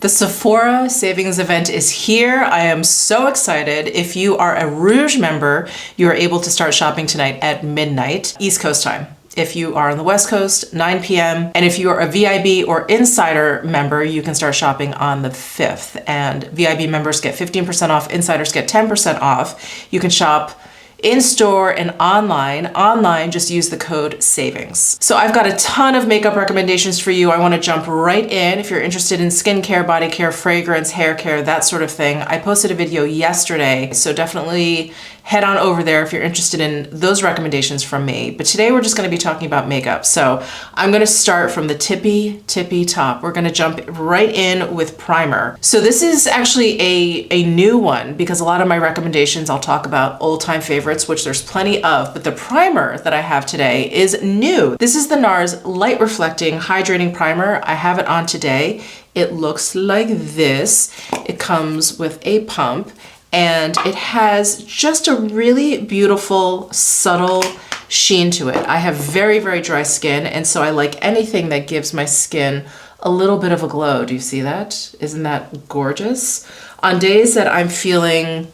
The Sephora savings event is here. I am so excited. If you are a Rouge member, you are able to start shopping tonight at midnight, East Coast time. If you are on the West Coast, 9 p.m. And if you are a VIB or Insider member, you can start shopping on the 5th. And VIB members get 15% off, Insiders get 10% off. You can shop in-store and online. Online, just use the code SAVINGS. So I've got a ton of makeup recommendations for you. I want to jump right in. If you're interested in skincare, body care, fragrance, hair care, that sort of thing, I posted a video yesterday, so definitely head on over there if you're interested in those recommendations from me. But today we're just going to be talking about makeup. So I'm going to start from the tippy top. We're going to jump right in with primer. So this is actually a new one because a lot of my recommendations I'll talk about old-time favorites, which there's plenty of, but the primer that I have today is new. This is the NARS Light Reflecting Hydrating Primer. I have it on today. It looks like this. It comes with a pump, and it has just a really beautiful, subtle sheen to it. I have very, very dry skin, and so I like anything that gives my skin a little bit of a glow. Do you see that? Isn't that gorgeous? On days that I'm feeling,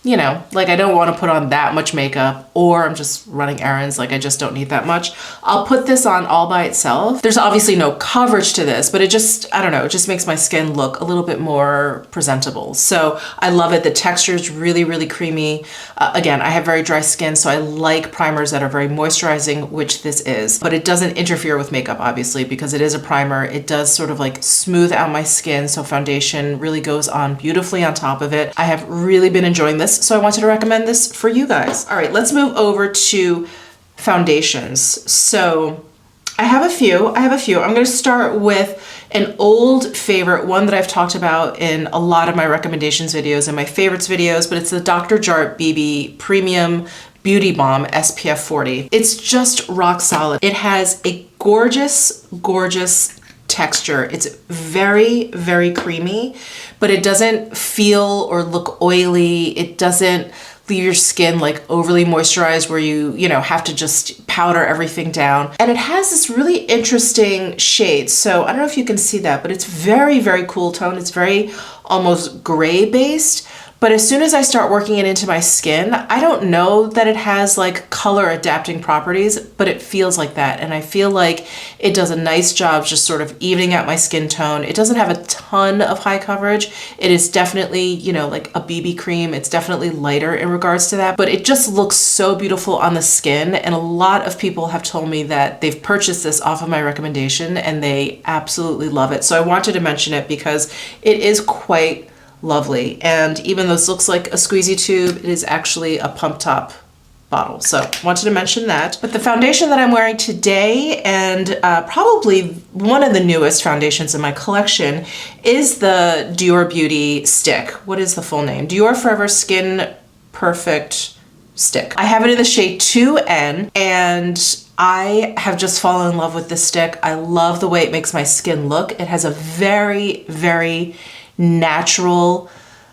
you know, like I don't want to put on that much makeup, or I'm just running errands, like I just don't need that much, I'll put this on all by itself. There's obviously no coverage to this, but it just, I don't know, it just makes my skin look a little bit more presentable. So I love it. The texture is really, really creamy. Again, I have very dry skin, so I like primers that are very moisturizing, which this is, but it doesn't interfere with makeup, obviously, because it is a primer. It does sort of like smooth out my skin, so foundation really goes on beautifully on top of it. I have really been enjoying this, so I wanted to recommend this for you guys. All right, let's move over to foundations. So I have a few. I'm going to start with an old favorite, one that I've talked about in a lot of my recommendations videos and my favorites videos, but it's the Dr. Jart BB Premium Beauty Balm SPF 40. It's just rock solid. It has a gorgeous, gorgeous texture. It's very, very creamy, but it doesn't feel or look oily. It doesn't leave your skin like overly moisturized where you know, have to just powder everything down. And it has this really interesting shade. So I don't know if you can see that, but it's very, very cool tone. It's very almost gray based. But as soon as I start working it into my skin, I don't know that it has like color adapting properties, but it feels like that. And I feel like it does a nice job just sort of evening out my skin tone. It doesn't have a ton of high coverage. It is definitely, you know, like a BB cream. It's definitely lighter in regards to that, but it just looks so beautiful on the skin. And a lot of people have told me that they've purchased this off of my recommendation and they absolutely love it. So I wanted to mention it because it is quite lovely. And even though this looks like a squeezy tube, it is actually a pump top bottle. So wanted to mention that. But the foundation that I'm wearing today, and probably one of the newest foundations in my collection, is the Dior Beauty stick. What is the full name? Dior Forever Skin Perfect Stick. I have it in the shade 2N, and I have just fallen in love with this stick. I love the way it makes my skin look. It has a very, very natural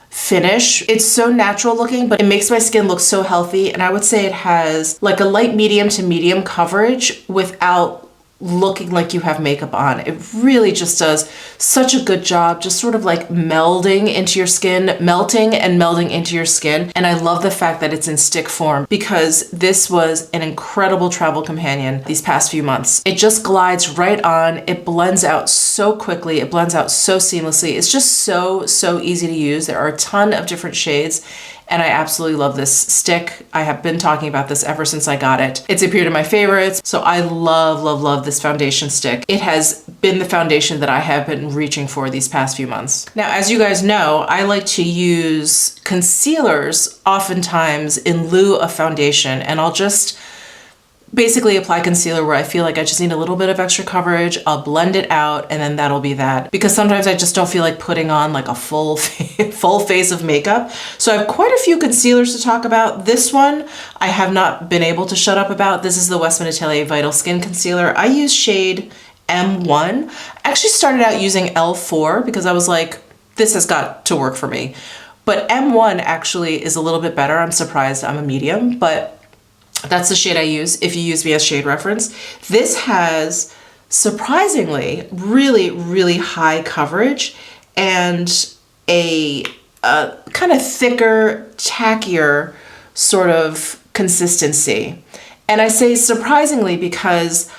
finish. It's so natural looking, but it makes my skin look so healthy. And I would say it has like a light medium to medium coverage without looking like you have makeup on. It really just does such a good job, just sort of like melding into your skin, melting and melding into your skin. And I love the fact that it's in stick form because this was an incredible travel companion these past few months. It just glides right on. It blends out so quickly. It blends out so seamlessly. It's just so easy to use. There are a ton of different shades, and I absolutely love this stick. I have been talking about this ever since I got it. It's appeared in my favorites, so I love this foundation stick. It has been the foundation that I have been reaching for these past few months. Now, as you guys know, I like to use concealers oftentimes in lieu of foundation, and I'll just basically apply concealer where I feel like I just need a little bit of extra coverage. I'll blend it out and then that'll be that. Because sometimes I just don't feel like putting on like a full face of makeup. So I have quite a few concealers to talk about. This one I have not been able to shut up about. This is the Westman Atelier Vital Skin Concealer. I use shade M1. I actually started out using L4 because I was like, this has got to work for me. But M1 actually is a little bit better. I'm surprised I'm a medium, but that's the shade I use if you use me as shade reference. This has surprisingly really high coverage, and a kind of thicker, tackier sort of consistency. And I say surprisingly because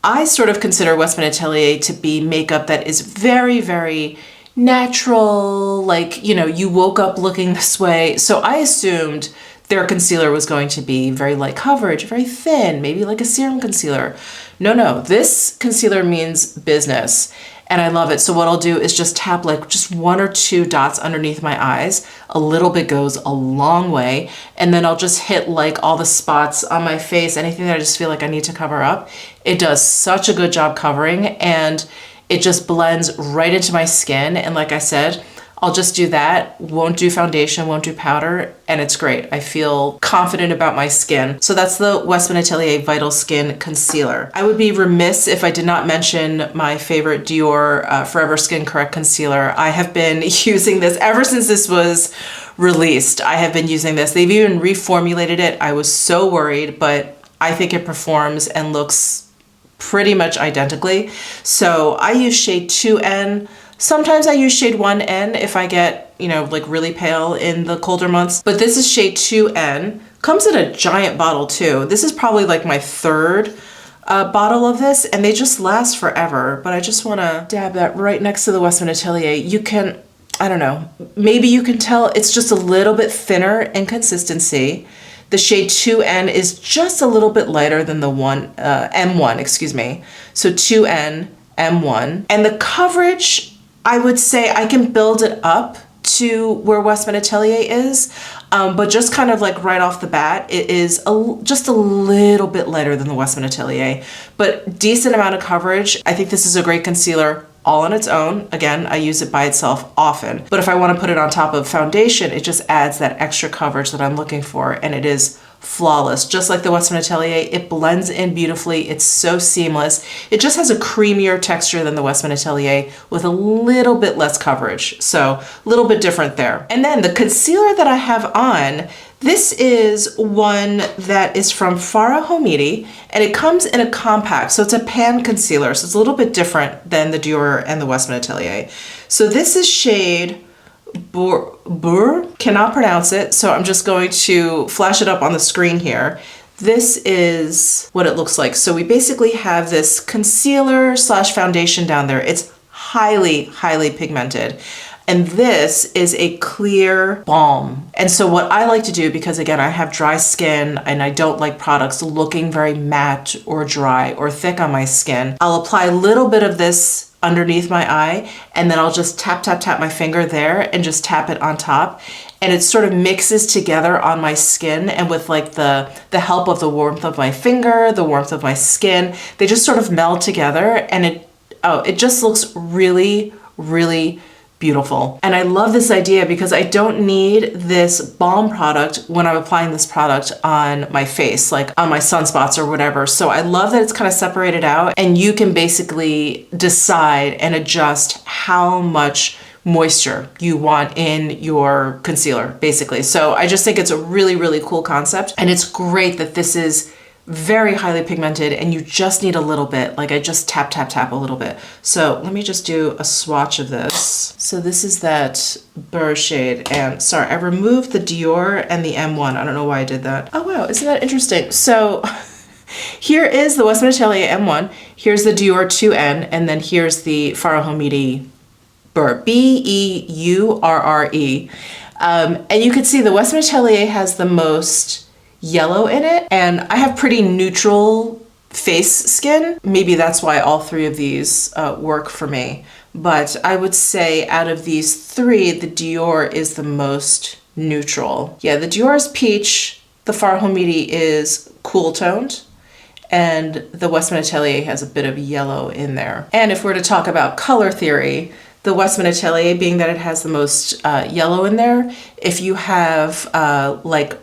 I sort of consider Westman Atelier to be makeup that is very, very natural, like, you know, you woke up looking this way. So I assumed their concealer was going to be very light coverage, very thin, maybe like a serum concealer. No, this concealer means business. And I love it. So what I'll do is just tap like just 1 or 2 dots underneath my eyes. A little bit goes a long way. And then I'll just hit like all the spots on my face, anything that I just feel like I need to cover up. It does such a good job covering, and it just blends right into my skin. And like I said, I'll just do that, won't do foundation, won't do powder, and it's great. I feel confident about my skin. So that's the Westman Atelier Vital Skin Concealer. I would be remiss if I did not mention my favorite Dior Forever Skin Correct Concealer. I have been using this ever since this was released. I have been using this. They've even reformulated it. I was so worried, but I think it performs and looks pretty much identically. So I use shade 2N. Sometimes I use shade 1N if I get, you know, like really pale in the colder months, but this is shade 2N. Comes in a giant bottle too. This is probably like my 3rd bottle of this, and they just last forever, but I just wanna dab that right next to the Westman Atelier. You can, I don't know, maybe you can tell it's just a little bit thinner in consistency. The shade 2N is just a little bit lighter than the M1, excuse me. So 2N, M1. And the coverage, I would say I can build it up to where Westman Atelier is, but just kind of like right off the bat, it is just a little bit lighter than the Westman Atelier, but decent amount of coverage. I think this is a great concealer all on its own. Again, I use it by itself often, but if I want to put it on top of foundation, it just adds that extra coverage that I'm looking for, and it is flawless. Just like the Westman Atelier, it blends in beautifully. It's so seamless. It just has a creamier texture than the Westman Atelier with a little bit less coverage. So a little bit different there. And then the concealer that I have on, this is one that is from Farah Homidi, and it comes in a compact. So it's a pan concealer. So it's a little bit different than the Dior and the Westman Atelier. So this is shade Bur, cannot pronounce it, so I'm just going to flash it up on the screen here. This is what it looks like. So we basically have this concealer slash foundation down there. It's highly, highly pigmented. And this is a clear balm. And so what I like to do, because again, I have dry skin and I don't like products looking very matte or dry or thick on my skin, I'll apply a little bit of this underneath my eye, and then I'll just tap my finger there and just tap it on top. And it sort of mixes together on my skin, and with like the help of the warmth of my finger, the warmth of my skin, they just sort of meld together, and it just looks really, really beautiful. And I love this idea because I don't need this balm product when I'm applying this product on my face, like on my sunspots or whatever. So I love that it's kind of separated out, and you can basically decide and adjust how much moisture you want in your concealer, basically. So I just think it's a really, really cool concept. And it's great that this is very highly pigmented and you just need a little bit, like I just tap a little bit. So let me just do a swatch of this. So this is that Burr shade, and sorry, I removed the Dior and the M1. I don't know why I did that. Oh wow, isn't that interesting? So here is the Westman Atelier M1, here's the Dior 2N, and then here's the Farah Homidi Burr, Beurre. And you can see the Westman Atelier has the most yellow in it, and I have pretty neutral face skin. Maybe that's why all 3 of these work for me. But I would say out of these 3, the Dior is the most neutral. Yeah, the Dior is peach, the Farah Homidi is cool toned, and the Westman Atelier has a bit of yellow in there. And if we're to talk about color theory, the Westman Atelier, being that it has the most yellow in there, if you have like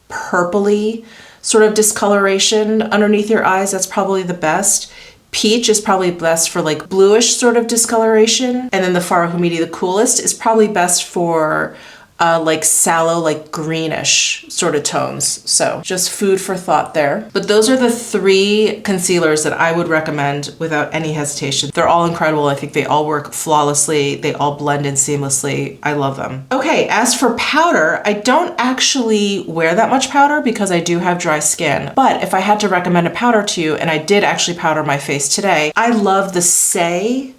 purpley sort of discoloration underneath your eyes, that's probably the best. Peach is probably best for like bluish sort of discoloration. And then the Farah Homidi, the coolest, is probably best for like sallow, like greenish sort of tones. So just food for thought there. But those are the 3 concealers that I would recommend without any hesitation. They're all incredible. I think they all work flawlessly. They all blend in seamlessly. I love them. Okay, as for powder, I don't actually wear that much powder because I do have dry skin. But if I had to recommend a powder to you, and I did actually powder my face today, I love the Saie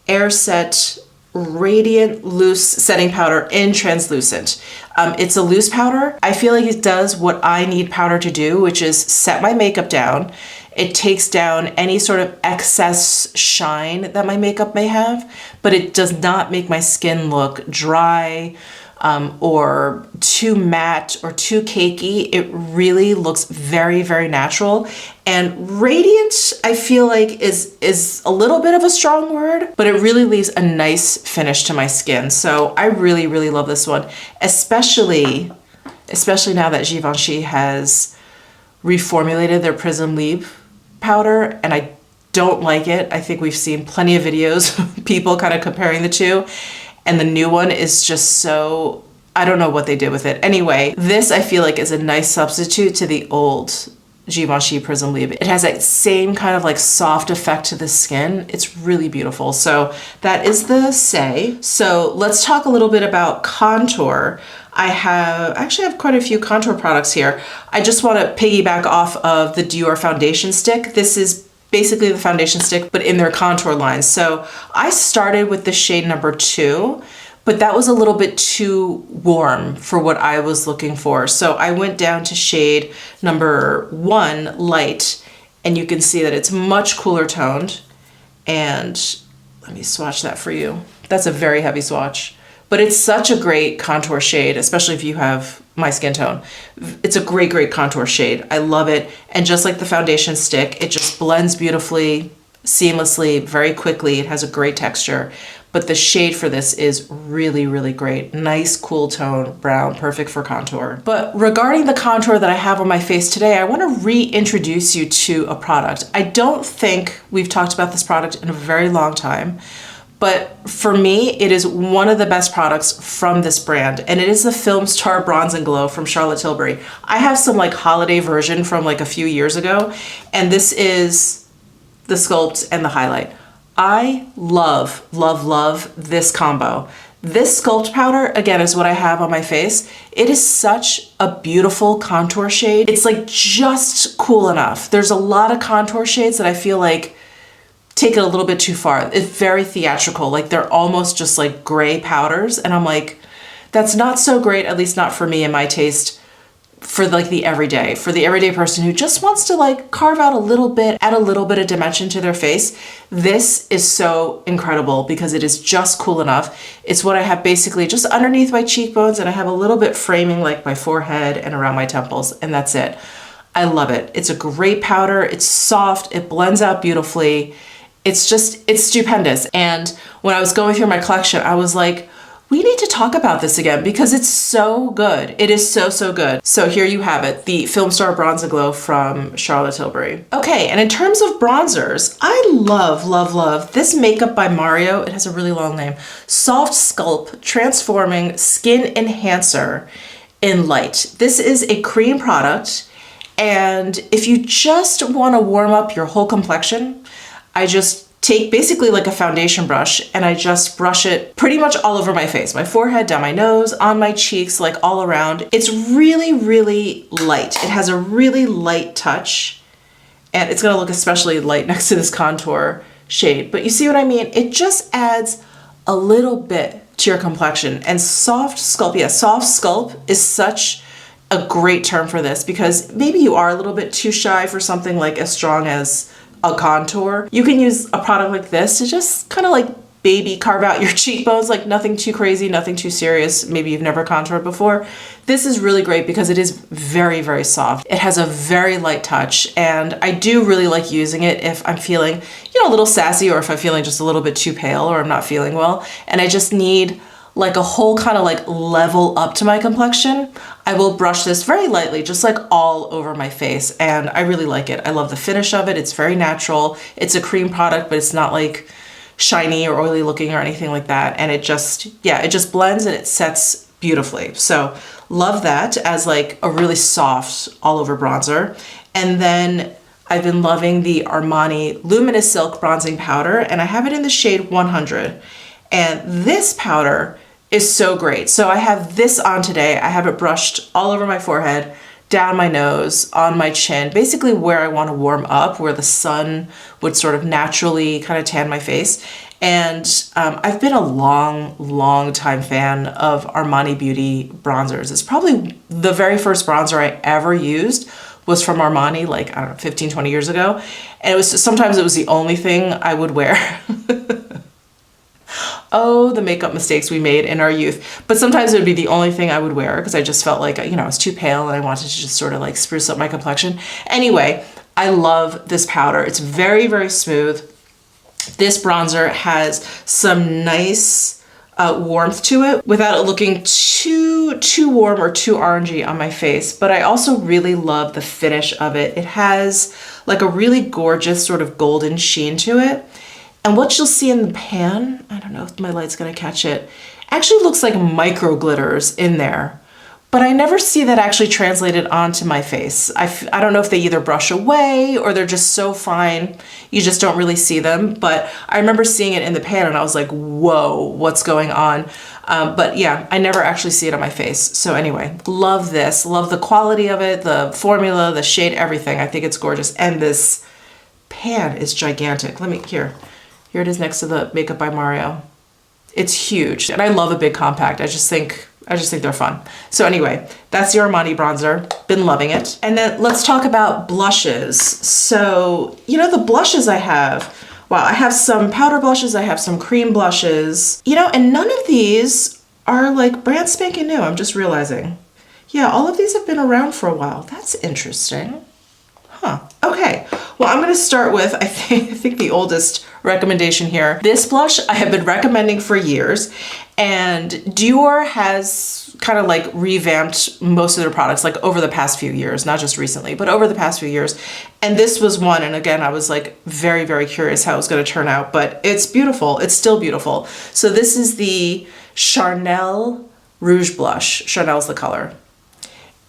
Air Set Radiant Loose Setting Powder in Translucent. It's a loose powder. I feel like it does what I need powder to do, which is set my makeup down. It takes down any sort of excess shine that my makeup may have, but it does not make my skin look dry, or too matte or too cakey. It really looks very, very natural. And radiant, I feel like is a little bit of a strong word, but it really leaves a nice finish to my skin. So I really, really love this one, especially now that Givenchy has reformulated their Prism Libre powder, and I don't like it. I think we've seen plenty of videos of people kind of comparing the two. And the new one is just so, I don't know what they did with it. Anyway, this I feel like is a nice substitute to the old Givenchy Prism Libre. It has that same kind of like soft effect to the skin. It's really beautiful. So that is the Saie. So let's talk a little bit about contour. I actually have quite a few contour products here. I just want to piggyback off of the Dior foundation stick. This is basically the foundation stick, but in their contour line. So I started with the shade number 2, but that was a little bit too warm for what I was looking for. So I went down to shade number 1, light, and you can see that it's much cooler toned. And let me swatch that for you. That's a very heavy swatch, but it's such a great contour shade, especially if you have my skin tone. It's a great, great contour shade. I love it. And just like the foundation stick, it just blends beautifully, seamlessly, very quickly. It has a great texture, but the shade for this is really, really great. Nice, cool tone, brown, perfect for contour. But regarding the contour that I have on my face today, I want to reintroduce you to a product. I don't think we've talked about this product in a very long time, but for me, it is one of the best products from this brand, and it is the Film Star Bronze and Glow from Charlotte Tilbury. I have some like holiday version from like a few years ago, and this is the sculpt and the highlight. I love, love, love this combo. This sculpt powder, again, is what I have on my face. It is such a beautiful contour shade. It's like just cool enough. There's a lot of contour shades that I feel like take it a little bit too far. It's very theatrical. Like they're almost just like gray powders. And I'm like, that's not so great, at least not for me and my taste, for like the everyday person who just wants to like carve out a little bit, add a little bit of dimension to their face. This is so incredible because it is just cool enough. It's what I have basically just underneath my cheekbones, and I have a little bit framing like my forehead and around my temples, and that's it. I love it. It's a great powder. It's soft. It blends out beautifully. It's stupendous. And when I was going through my collection, I was like, we need to talk about this again because it's so good. It is so, so good. So here you have it, the Film Star Bronze and Glow from Charlotte Tilbury. Okay, and in terms of bronzers, I love, love, love this makeup by Mario. It has a really long name. Soft Sculpt Transforming Skin Enhancer in Light. This is a cream product, and if you just want to warm up your whole complexion, I just take basically like a foundation brush and I just brush it pretty much all over my face, my forehead, down my nose, on my cheeks, like all around. It's really, really light. It has a really light touch, and it's gonna look especially light next to this contour shade. But you see what I mean? It just adds a little bit to your complexion. And soft sculpt, yeah, soft sculpt is such a great term for this because maybe you are a little bit too shy for something like as strong as a contour. You can use a product like this to just kind of like baby carve out your cheekbones, like nothing too crazy, nothing too serious. Maybe you've never contoured before. This is really great because it is very, very soft. It has a very light touch, and I do really like using it if I'm feeling, a little sassy, or if I'm feeling just a little bit too pale, or I'm not feeling well, and I just need like a whole kind of like level up to my complexion. I will brush this very lightly, just like all over my face, and I really like it. I love the finish of it. It's very natural. It's a cream product, but it's not like shiny or oily looking or anything like that. And it just blends and it sets beautifully. So love that as like a really soft all over bronzer. And then I've been loving the Armani Luminous Silk Bronzing Powder, and I have it in the shade 100. And this powder is so great. So I have this on today. I have it brushed all over my forehead, down my nose, on my chin, basically where I want to warm up, where the sun would sort of naturally kind of tan my face. And I've been a long time fan of Armani Beauty bronzers. It's probably the very first bronzer I ever used was from Armani, like, I don't know, 15, 20 years ago. And it was just, sometimes it was the only thing I would wear. Oh, the makeup mistakes we made in our youth. But sometimes it would be the only thing I would wear because I just felt like, you know, I was too pale and I wanted to just sort of like spruce up my complexion. Anyway, I love this powder. It's very smooth. This bronzer has some nice warmth to it without it looking too warm or too orangey on my face. But I also really love the finish of it. It has like a really gorgeous sort of golden sheen to it. And what you'll see in the pan, I don't know if my light's gonna catch it, actually looks like micro glitters in there. But I never see that actually translated onto my face. I don't know if they either brush away or they're just so fine, you just don't really see them. But I remember seeing it in the pan and I was like, whoa, what's going on? But yeah, I never actually see it on my face. So anyway, love this, love the quality of it, the formula, the shade, everything. I think it's gorgeous. And this pan is gigantic. Here it is next to the Makeup by Mario. It's huge. And I love a big compact. I just think they're fun. So anyway, that's the Armani bronzer. Been loving it. And then let's talk about blushes. So, you know, the blushes I have, wow, I have some powder blushes, I have some cream blushes, you know, and none of these are like brand spanking new. I'm just realizing. Yeah, all of these have been around for a while. That's interesting. Huh. Okay. Well, I'm going to start with, I think the oldest recommendation here. This blush I have been recommending for years, and Dior has kind of like revamped most of their products like over the past few years, not just recently, but over the past few years. And this was one, and again, I was like very curious how it was going to turn out, but it's beautiful. It's still beautiful. So this is the Charnel Rouge Blush. Charnel's the color.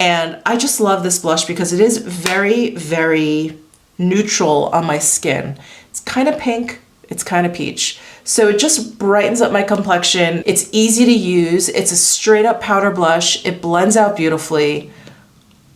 And I just love this blush because it is very neutral on my skin. It's kind of pink, it's kind of peach. So it just brightens up my complexion. It's easy to use. It's a straight up powder blush. It blends out beautifully.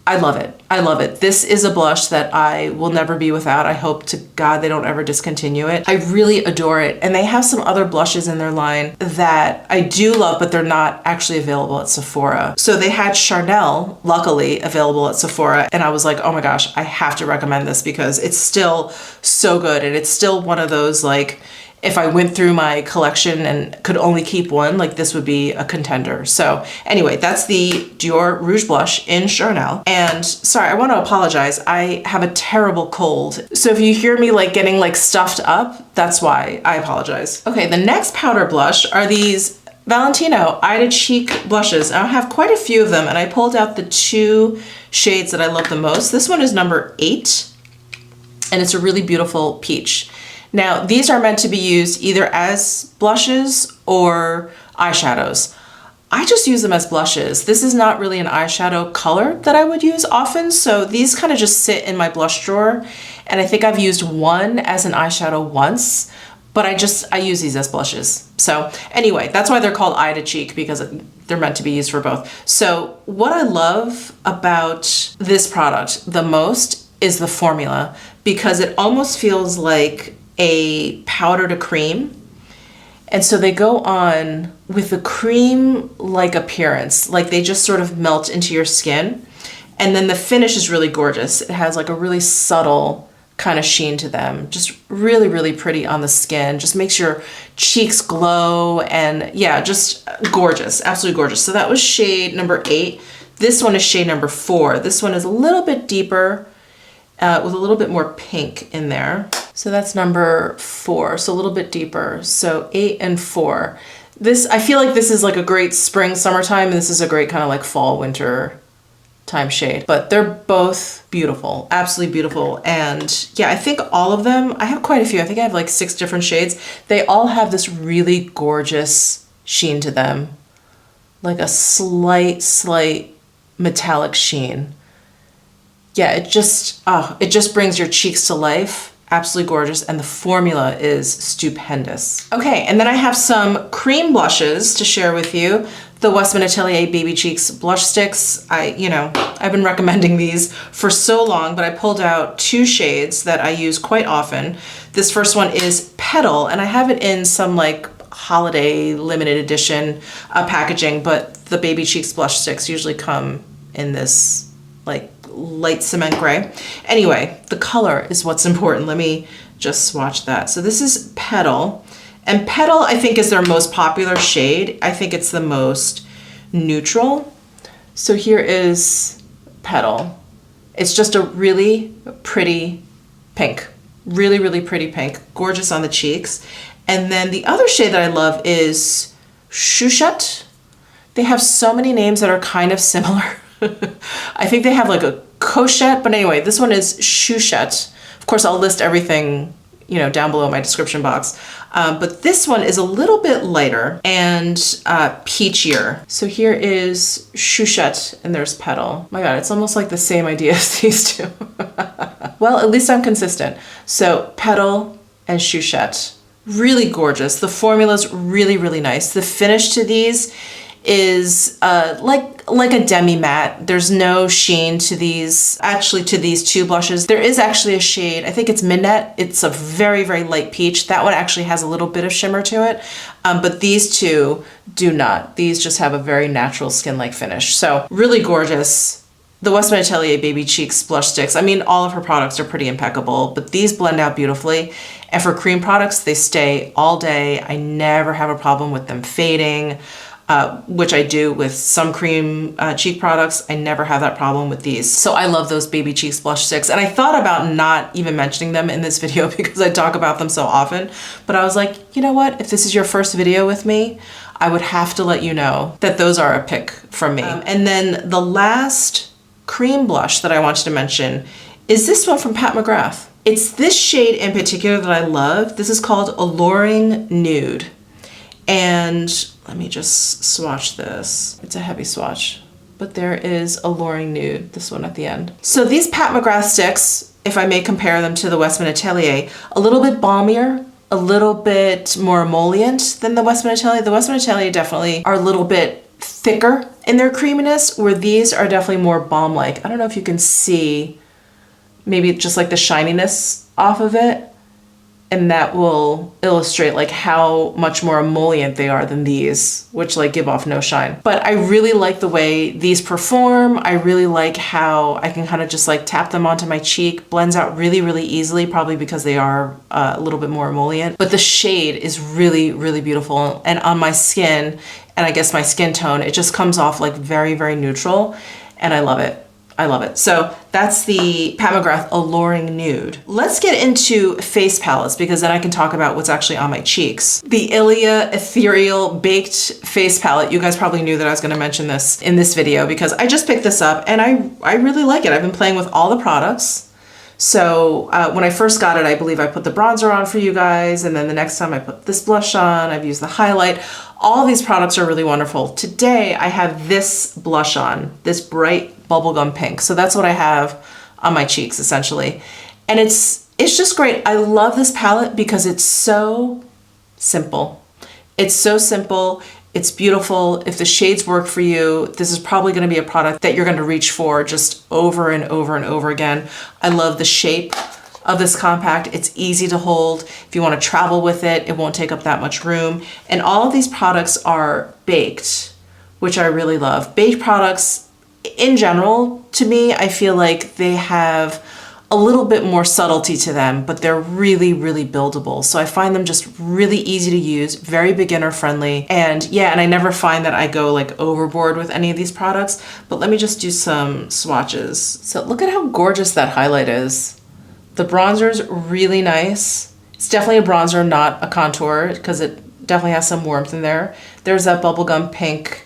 I love it. I love it. This is a blush that I will never be without. I hope to God they don't ever discontinue it. I really adore it. And they have some other blushes in their line that I do love, but they're not actually available at Sephora. So they had Charnel, luckily, available at Sephora. And I was like, oh my gosh, I have to recommend this because it's still so good. And it's still one of those, like, if I went through my collection and could only keep one, like this would be a contender. So anyway, that's the Dior Rouge Blush in Charnel. And sorry, I want to apologize. I have a terrible cold. So if you hear me like getting like stuffed up, that's why. I apologize. Okay, the next powder blush are these Valentino Eye to Cheek blushes. I have quite a few of them, and I pulled out the two shades that I love the most. This one is number 8, and it's a really beautiful peach. Now, these are meant to be used either as blushes or eyeshadows. I just use them as blushes. This is not really an eyeshadow color that I would use often, so these kind of just sit in my blush drawer, and I think I've used one as an eyeshadow once, but I use these as blushes. So anyway, that's why they're called Eye to Cheek, because they're meant to be used for both. So what I love about this product the most is the formula, because it almost feels like a powder to cream. And so they go on with a cream-like appearance, like they just sort of melt into your skin. And then the finish is really gorgeous. It has like a really subtle kind of sheen to them. Just really pretty on the skin. Just makes your cheeks glow, and yeah, just gorgeous, absolutely gorgeous. So that was shade number 8. This one is shade number 4. This one is a little bit deeper, with a little bit more pink in there. So that's number 4, so a little bit deeper. So 8 and 4. This, I feel like this is like a great spring, summertime, and this is a great kind of like fall, winter time shade. But they're both beautiful, absolutely beautiful. And yeah, I think all of them, I have quite a few. I think I have like 6 different shades. They all have this really gorgeous sheen to them. like a slight metallic sheen. Yeah, it just brings your cheeks to life. Absolutely gorgeous, and the formula is stupendous. Okay, and then I have some cream blushes to share with you. The Westman Atelier Baby Cheeks blush sticks. I've been recommending these for so long, but I pulled out 2 shades that I use quite often. This first one is Petal, and I have it in some like holiday limited edition packaging, but the Baby Cheeks blush sticks usually come in this like light cement gray. Anyway, the color is what's important. Let me just swatch that. So this is Petal, and Petal I think is their most popular shade. I think it's the most neutral. So here is Petal. It's just a really pretty pink, really pretty pink, gorgeous on the cheeks. And then the other shade that I love is Chouchette. They have so many names that are kind of similar. I think they have like a Cochette, but anyway, this one is Chouchette. Of course, I'll list everything, down below in my description box. But this one is a little bit lighter and peachier. So here is Chouchette and there's Petal. My God, it's almost like the same idea as these two. Well, at least I'm consistent. So Petal and Chouchette, really gorgeous. The formula's really nice. The finish to these is like a demi matte. There's no sheen to these. Actually, to these 2 blushes, there is actually a shade. I think it's Minette. It's a very light peach. That one actually has a little bit of shimmer to it, but these 2 do not. These just have a very natural skin-like finish. So really gorgeous. The Westman Atelier Baby Cheeks blush sticks, I mean, all of her products are pretty impeccable, but these blend out beautifully. And for cream products, they stay all day. I never have a problem with them fading. Which I do with some cream cheek products. I never have that problem with these. So I love those Baby Cheeks blush sticks. And I thought about not even mentioning them in this video because I talk about them so often. But I was like, you know what? If this is your first video with me, I would have to let you know that those are a pick from me. And then the last cream blush that I wanted to mention is this one from Pat McGrath. It's this shade in particular that I love. This is called Alluring Nude. And let me just swatch this. It's a heavy swatch, but there is Alluring Nude, this one at the end. So these Pat McGrath sticks, if I may compare them to the Westman Atelier, a little bit balmier, a little bit more emollient than the Westman Atelier. The Westman Atelier definitely are a little bit thicker in their creaminess, where these are definitely more balm-like. I don't know if you can see maybe just like the shininess off of it. And that will illustrate like how much more emollient they are than these, which like give off no shine. But I really like the way these perform. I really like how I can kind of just like tap them onto my cheek. Blends out really easily, probably because they are a little bit more emollient. But the shade is really beautiful. And on my skin, and I guess my skin tone, it just comes off like very neutral. And I love it. I love it. So that's the Pat McGrath Alluring Nude. Let's get into face palettes because then I can talk about what's actually on my cheeks. The Ilia Ethereal Baked Face Palette. You guys probably knew that I was going to mention this in this video because I just picked this up and I really like it. I've been playing with all the products. So when I first got it, I believe I put the bronzer on for you guys, and then the next time I put this blush on. I've used the highlight. All of these products are really wonderful. Today I have this blush on, this bright bubblegum pink. So that's what I have on my cheeks essentially. And it's just great. I love this palette because it's so simple. It's so simple. It's beautiful. If the shades work for you, this is probably going to be a product that you're going to reach for just over and over again. I love the shape of this compact. It's easy to hold. If you want to travel with it, it won't take up that much room. And all of these products are baked, which I really love. Baked products in general, to me, I feel like they have a little bit more subtlety to them, but they're really buildable. So I find them just really easy to use, very beginner friendly. And yeah, and I never find that I go like overboard with any of these products, but let me just do some swatches. So look at how gorgeous that highlight is. The bronzer's really nice. It's definitely a bronzer, not a contour, because it definitely has some warmth in there. There's that bubblegum pink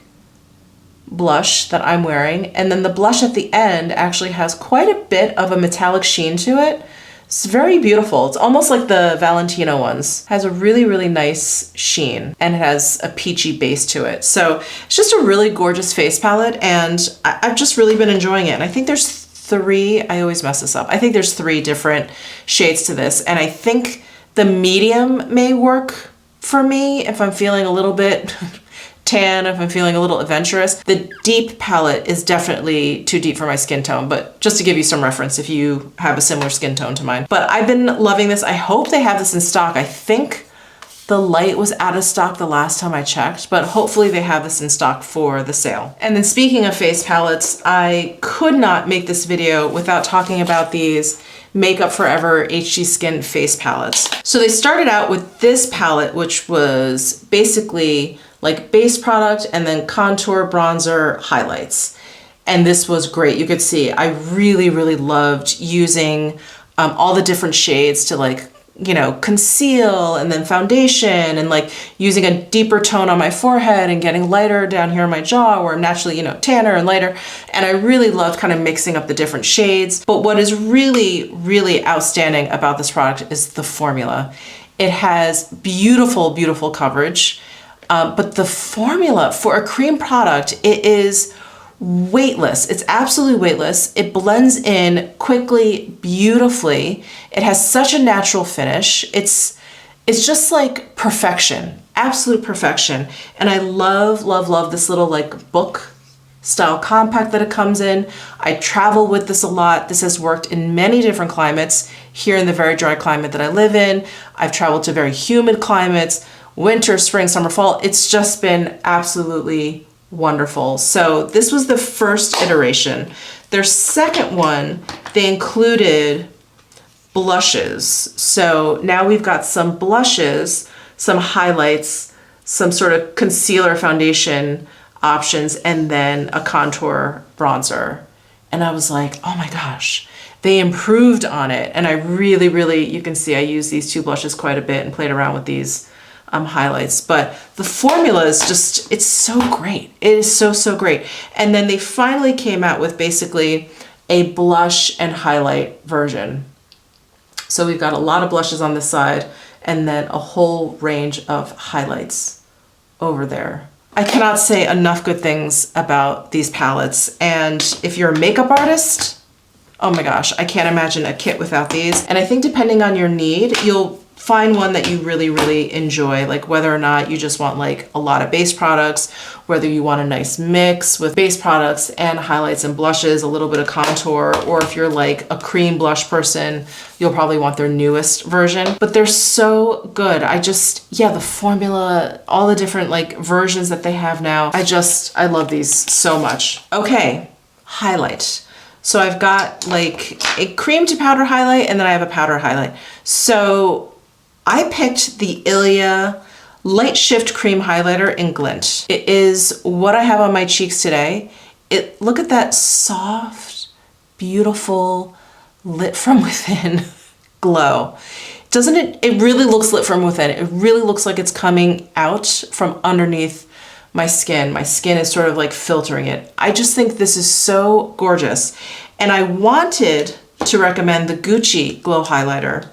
blush that I'm wearing, and then the blush at the end actually has quite a bit of a metallic sheen to it. It's very beautiful. It's almost like the Valentino ones. Has a really, really nice sheen and it has a peachy base to it. So it's just a really gorgeous face palette and I've just really been enjoying it. And I think there's three, I always mess this up. I think there's three different shades to this. And I think the medium may work for me if I'm feeling a little bit tan, if I'm feeling a little adventurous. The deep palette is definitely too deep for my skin tone, but just to give you some reference if you have a similar skin tone to mine. But I've been loving this. I hope they have this in stock. I think the light was out of stock the last time I checked, but hopefully they have this in stock for the sale. And then speaking of face palettes, I could not make this video without talking about these Makeup Forever HD Skin face palettes. So they started out with this palette, which was basically like base product and then contour, bronzer, highlights. And this was great. You could see I really, really loved using all the different shades to like, you know, conceal and then foundation and like using a deeper tone on my forehead and getting lighter down here on my jaw where I'm naturally, you know, tanner and lighter. And I really loved kind of mixing up the different shades. But what is really, really outstanding about this product is the formula. It has beautiful, beautiful coverage. But the formula for a cream product, it is weightless. It's absolutely weightless. It blends in quickly, beautifully. It has such a natural finish. It's just like perfection, absolute perfection. And I love, love, love this little like book style compact that it comes in. I travel with this a lot. This has worked in many different climates. Here in the very dry climate that I live in, I've traveled to very humid climates, winter, spring, summer, fall. It's just been absolutely wonderful. So this was the first iteration. Their second one, they included blushes. So now we've got some blushes, some highlights, some sort of concealer foundation options, and then a contour bronzer. And I was like, oh my gosh, they improved on it. And I really, really, you can see I use these two blushes quite a bit and played around with these highlights, but the formula is just, it's so great. It is so, so great. And then they finally came out with basically a blush and highlight version. So we've got a lot of blushes on this side and then a whole range of highlights over there. I cannot say enough good things about these palettes. And if you're a makeup artist, oh my gosh, I can't imagine a kit without these. And I think depending on your need, you'll find one that you really, really enjoy, like whether or not you just want like a lot of base products, whether you want a nice mix with base products and highlights and blushes, a little bit of contour, or if you're like a cream blush person, you'll probably want their newest version. But they're so good. Yeah, the formula, all the different like versions that they have now, I love these so much. Okay, highlight. So I've got like a cream to powder highlight and then I have a powder highlight. So I picked the Ilia Light Shift Cream Highlighter in Glint. It is what I have on my cheeks today. Look at that soft, beautiful, lit from within glow. Doesn't it? It really looks lit from within. It really looks like it's coming out from underneath my skin. My skin is sort of like filtering it. I just think this is so gorgeous. And I wanted to recommend the Gucci Glow Highlighter,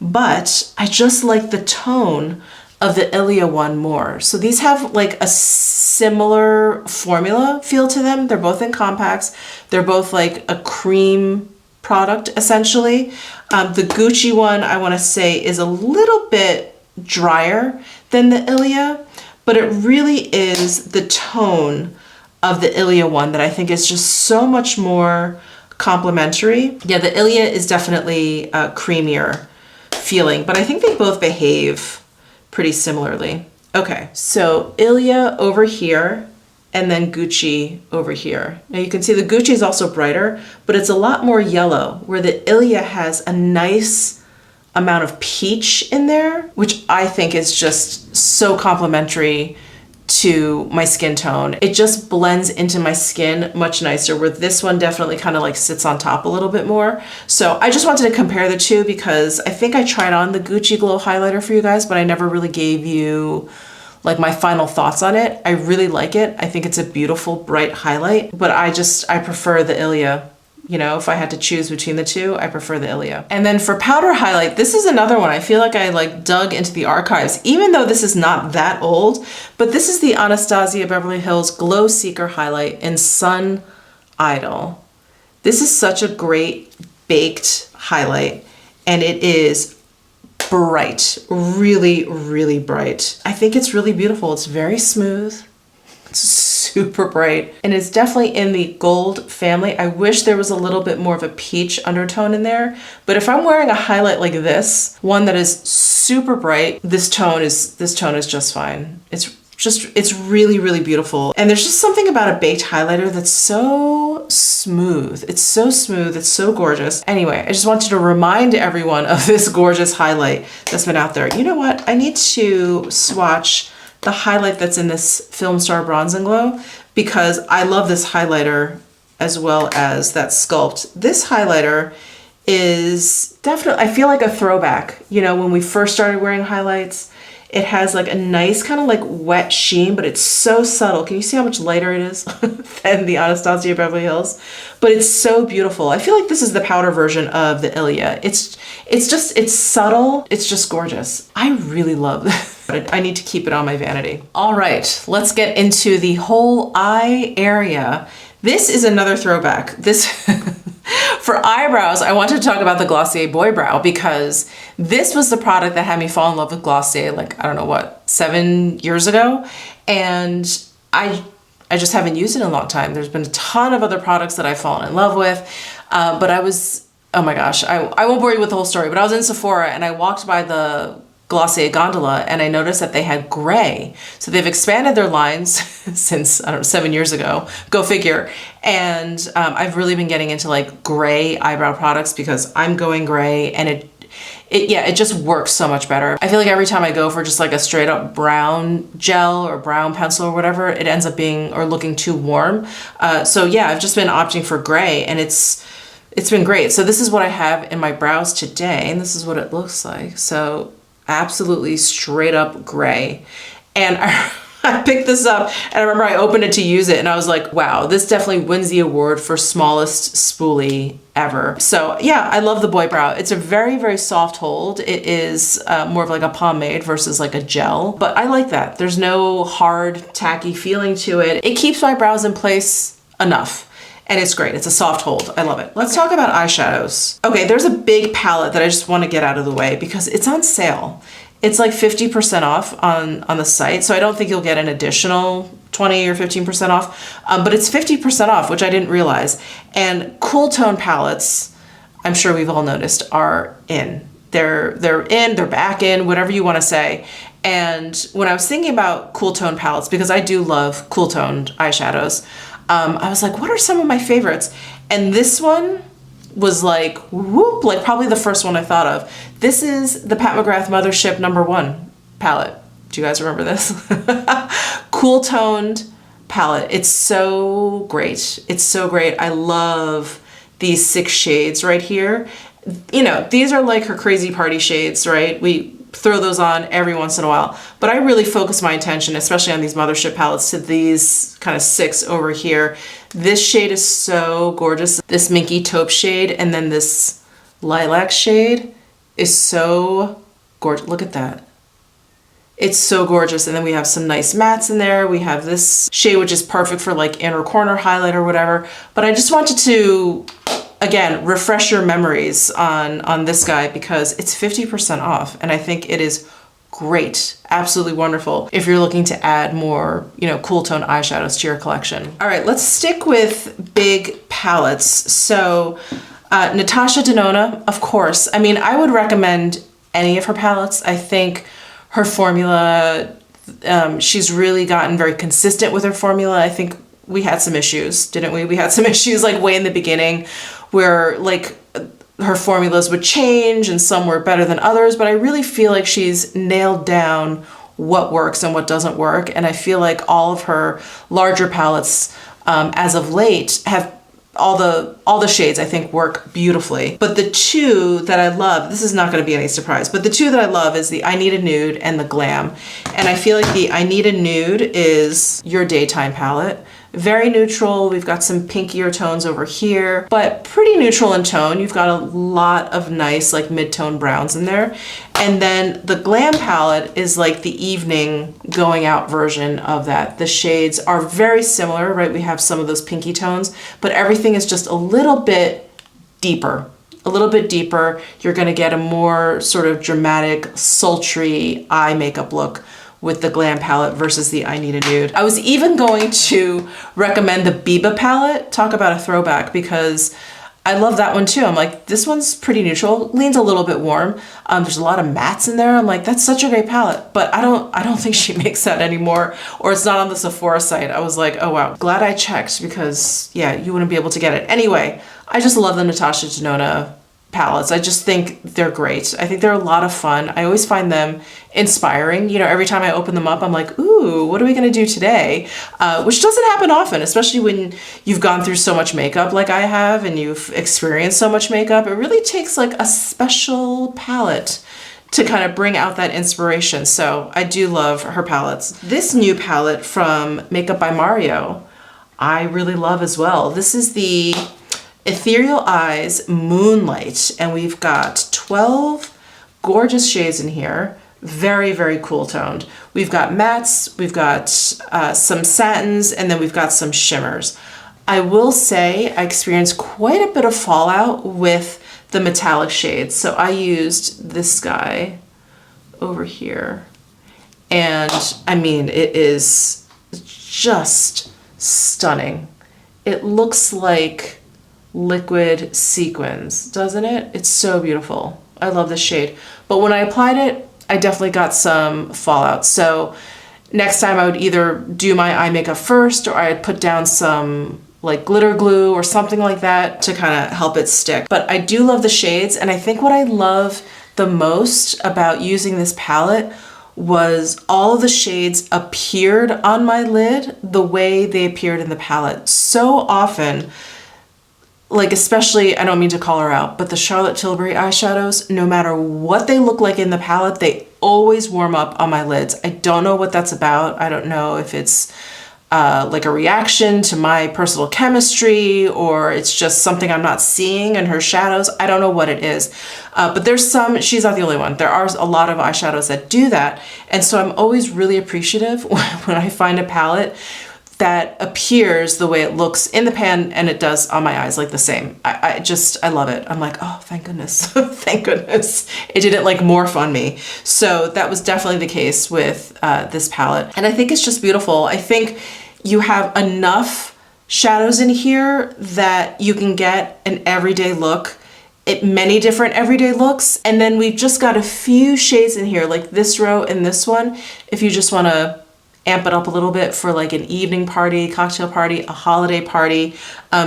but I just like the tone of the Ilia one more. So these have like a similar formula feel to them. They're both in compacts. They're both like a cream product essentially. The Gucci one, I want to say, is a little bit drier than the Ilia, but it really is the tone of the Ilia one that I think is just so much more complimentary. Yeah, the Ilia is definitely creamier feeling, but I think they both behave pretty similarly. Okay, so Ilia over here and then Gucci over here. Now you can see the Gucci is also brighter, but it's a lot more yellow, where the Ilia has a nice amount of peach in there, which I think is just so complimentary to my skin tone. It just blends into my skin much nicer, where this one definitely kind of like sits on top a little bit more. So I just wanted to compare the two because I think I tried on the Gucci Glow Highlighter for you guys, but I never really gave you like my final thoughts on it. I really like it. I think it's a beautiful, bright highlight, but I prefer the Ilia You know, if I had to choose between the two, I prefer the Ilia. And then for powder highlight, this is another one. I feel like I like dug into the archives, even though this is not that old, but this is the Anastasia Beverly Hills Glow Seeker Highlight in Sun Idol. This is such a great baked highlight, and it is bright, really, really bright. I think it's really beautiful. It's very smooth. It's super bright, and it's definitely in the gold family. I wish there was a little bit more of a peach undertone in there, but if I'm wearing a highlight like this, one that is super bright, this tone is just fine. It's really, really beautiful. And there's just something about a baked highlighter that's so smooth. It's so smooth, it's so gorgeous. Anyway, I just wanted to remind everyone of this gorgeous highlight that's been out there. You know what? I need to swatch the highlight that's in this Film Star Bronze and Glow, because I love this highlighter as well as that sculpt. This highlighter is definitely, I feel like a throwback. You know, when we first started wearing highlights, it has like a nice kind of like wet sheen, but it's so subtle. Can you see how much lighter it is than the Anastasia Beverly Hills? But it's so beautiful. I feel like this is the powder version of the Ilia. It's subtle. It's just gorgeous. I really love this. I need to keep it on my vanity. All right, let's get into the whole eye area. This is another throwback. This for eyebrows, I wanted to talk about the Glossier Boy Brow, because this was the product that had me fall in love with Glossier, like, I don't know what, 7 years ago. And I just haven't used it in a long time. There's been a ton of other products that I've fallen in love with. But I was, oh my gosh, I won't bore you with the whole story, but I was in Sephora and I walked by the Glossier gondola and I noticed that they had gray. So they've expanded their lines since, I don't know, 7 years ago, go figure. And I've really been getting into like gray eyebrow products because I'm going gray, and it just works so much better. I feel like every time I go for just like a straight up brown gel or brown pencil or whatever, it ends up being or looking too warm. So yeah, I've just been opting for gray, and it's been great. So this is what I have in my brows today, and this is what it looks like. So absolutely straight up gray. And I picked this up and I remember I opened it to use it and I was like, wow, this definitely wins the award for smallest spoolie ever. So yeah, I love the Boy Brow. It's a very, very soft hold. It is more of like a pomade versus like a gel, but I like that. There's no hard, tacky feeling to it. It keeps my brows in place enough. And it's great. It's a soft hold. I love it. Let's talk about eyeshadows. Okay, there's a big palette that I just want to get out of the way because it's on sale. It's like 50% off on the site. So I don't think you'll get an additional 20 or 15% off, but it's 50% off, which I didn't realize. And cool tone palettes, I'm sure we've all noticed, are in. They're back in, whatever you want to say. And when I was thinking about cool tone palettes, because I do love cool toned eyeshadows, I was like, what are some of my favorites? And this one was like, whoop, like probably the first one I thought of. This is the Pat McGrath Mothership #1 palette. Do you guys remember this? Cool toned palette. It's so great. It's so great. I love these 6 shades right here. You know, these are like her crazy party shades, right? We throw those on every once in a while, but I really focus my attention, especially on these Mothership palettes, to these kind of 6 over here. This shade is so gorgeous. This minky taupe shade and then this lilac shade is so gorgeous. Look at that. It's so gorgeous. And then we have some nice mattes in there. We have this shade, which is perfect for like inner corner highlight or whatever. But I just wanted to, again, refresh your memories on this guy because it's 50% off. And I think it is great, absolutely wonderful if you're looking to add more, you know, cool tone eyeshadows to your collection. All right, let's stick with big palettes. So Natasha Denona, of course. I mean, I would recommend any of her palettes. I think her formula, she's really gotten very consistent with her formula. I think we had some issues, didn't we? We had some issues like way in the beginning where like her formulas would change and some were better than others, but I really feel like she's nailed down what works and what doesn't work. And I feel like all of her larger palettes as of late have all the shades I think work beautifully. But the 2 that I love, this is not going to be any surprise, but the 2 that I love is the I Need a Nude and the Glam. And I feel like the I Need a Nude is your daytime palette. very neutral. We've got some pinkier tones over here, but pretty neutral in tone. You've got a lot of nice like mid-tone browns in there. And then the Glam palette is like the evening going out version of that. The shades are very similar, right? We have some of those pinky tones, but everything is just a little bit deeper. A little bit deeper. You're gonna get a more sort of dramatic, sultry eye makeup look with the Glam palette versus the I Need a Nude. I was even going to recommend the Biba palette. Talk about a throwback, because I love that one too. I'm like, this one's pretty neutral, leans a little bit warm. There's a lot of mattes in there. I'm like, that's such a great palette, but I don't think she makes that anymore, or it's not on the Sephora site. I was like, oh wow, glad I checked, because yeah, you wouldn't be able to get it. Anyway, I just love the Natasha Denona palettes. I just think they're great. I think they're a lot of fun. I always find them inspiring. You know, every time I open them up, I'm like, ooh, what are we gonna do today? Which doesn't happen often, especially when you've gone through so much makeup like I have and you've experienced so much makeup. It really takes like a special palette to kind of bring out that inspiration. So I do love her palettes. This new palette from Makeup by Mario, I really love as well. This is the Ethereal Eyes Moonlight, and we've got 12 gorgeous shades in here. Very, very cool toned. We've got mattes, we've got some satins, and then we've got some shimmers. I will say I experienced quite a bit of fallout with the metallic shades. So I used this guy over here, and I mean, it is just stunning. It looks like liquid sequins, doesn't it? It's so beautiful. I love this shade. But when I applied it, I definitely got some fallout. So next time I would either do my eye makeup first, or I'd put down some like glitter glue or something like that to kind of help it stick. But I do love the shades, and I think what I love the most about using this palette was all of the shades appeared on my lid the way they appeared in the palette. So often, like especially, I don't mean to call her out, but the Charlotte Tilbury eyeshadows, no matter what they look like in the palette, they always warm up on my lids. I don't know what that's about. I don't know if it's like a reaction to my personal chemistry, or it's just something I'm not seeing in her shadows. I don't know what it is, but there's some, she's not the only one. There are a lot of eyeshadows that do that. And so I'm always really appreciative when I find a palette that appears the way it looks in the pan and it does on my eyes, like the same. I love it. I'm like, oh, thank goodness. Thank goodness it didn't like morph on me. So that was definitely the case with this palette. And I think it's just beautiful. I think you have enough shadows in here that you can get an everyday look, many different everyday looks. And then we've just got a few shades in here, like this row and this one, if you just wanna amp it up a little bit for like an evening party, cocktail party, a holiday party.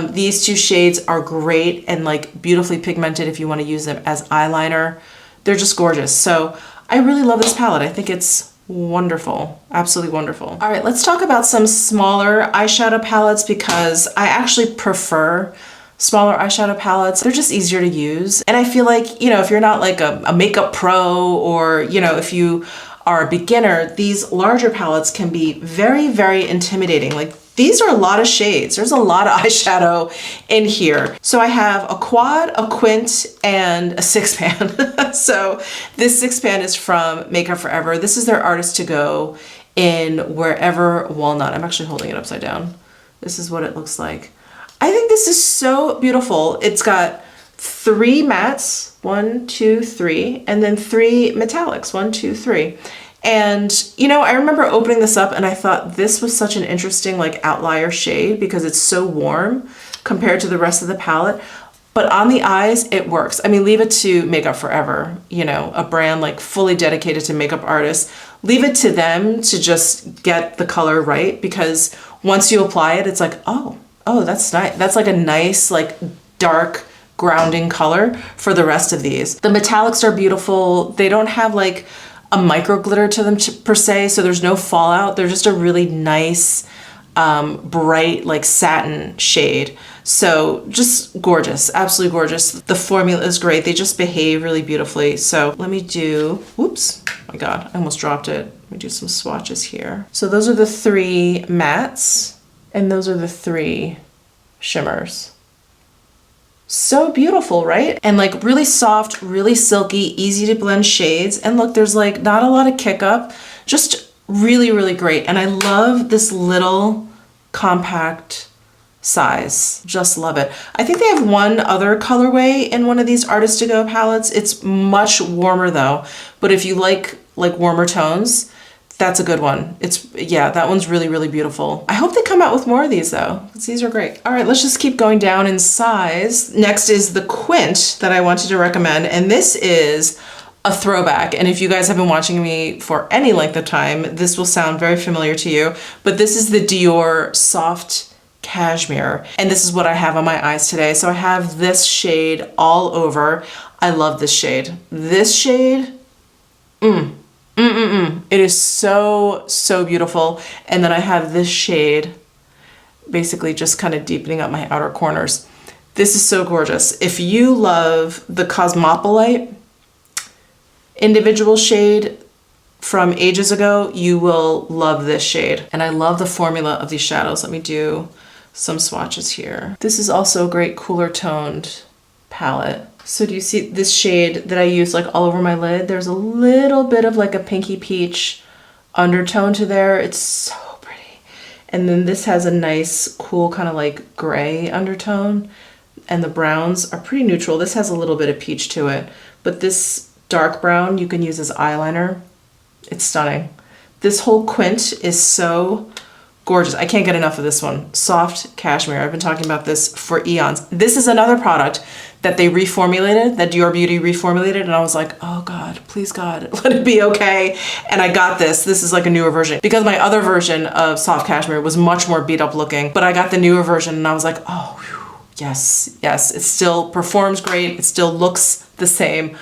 These two shades are great and like beautifully pigmented if you want to use them as eyeliner. They're just gorgeous. So I really love this palette. I think it's wonderful, absolutely wonderful. All right, let's talk about some smaller eyeshadow palettes, because I actually prefer smaller eyeshadow palettes. They're just easier to use. And I feel like, you know, if you're not like a makeup pro, or, you know, if you are a beginner, these larger palettes can be very, very intimidating. Like these are a lot of shades. There's a lot of eyeshadow in here. So I have a quad, a quint, and a six pan. So this six pan is from Makeup Forever. This is their Artist to Go in Wherever Walnut. I'm actually holding it upside down. This is what it looks like. I think this is so beautiful. It's got 3 mattes, 1, 2, 3, and then 3 metallics, 1, 2, 3. And, you know, I remember opening this up and I thought this was such an interesting like outlier shade because it's so warm compared to the rest of the palette. But on the eyes, it works. I mean, leave it to Makeup Forever, you know, a brand like fully dedicated to makeup artists. Leave it to them to just get the color right, because once you apply it, it's like, oh, that's nice. That's like a nice, like dark, grounding color for the rest of these. The metallics are beautiful. They don't have like a micro glitter to them per se, so there's no fallout. They're just a really nice, bright, like satin shade. So just gorgeous, absolutely gorgeous. The formula is great. They just behave really beautifully. So let me do, whoops, oh my God, I almost dropped it. Let me do some swatches here. So those are the 3 mattes. And those are the 3 shimmers. So beautiful, right? And like really soft, really silky, easy to blend shades. And look, there's like not a lot of kick up, just really, really great. And I love this little compact size. Just love it. I think they have one other colorway in one of these Artist to Go palettes. It's much warmer though. But if you like warmer tones, that's a good one. Yeah, that one's really, really beautiful. I hope they come out with more of these though, because these are great. All right, let's just keep going down in size. Next is the Quint that I wanted to recommend, and this is a throwback. And if you guys have been watching me for any length of time, this will sound very familiar to you, but this is the Dior Soft Cashmere. And this is what I have on my eyes today. So I have this shade all over. I love this shade. This shade, it is so, so beautiful. And then I have this shade basically just kind of deepening up my outer corners. This is so gorgeous. If you love the Cosmopolite individual shade from ages ago, you will love this shade. And I love the formula of these shadows. Let me do some swatches here. This is also a great cooler toned palette. So do you see this shade that I use like all over my lid? There's a little bit of like a pinky peach undertone to there. It's so pretty. And then this has a nice cool kind of like gray undertone, and the browns are pretty neutral. This has a little bit of peach to it, but this dark brown you can use as eyeliner. It's stunning. This whole Quint is so gorgeous. I can't get enough of this one. Soft Cashmere. I've been talking about this for eons. This is another product that they reformulated, that Dior Beauty reformulated, and I was like, oh God, please God, let it be okay. And I got this. This is like a newer version, because my other version of Soft Cashmere was much more beat up looking, but I got the newer version and I was like, oh, whew, yes, yes. It still performs great. It still looks the same.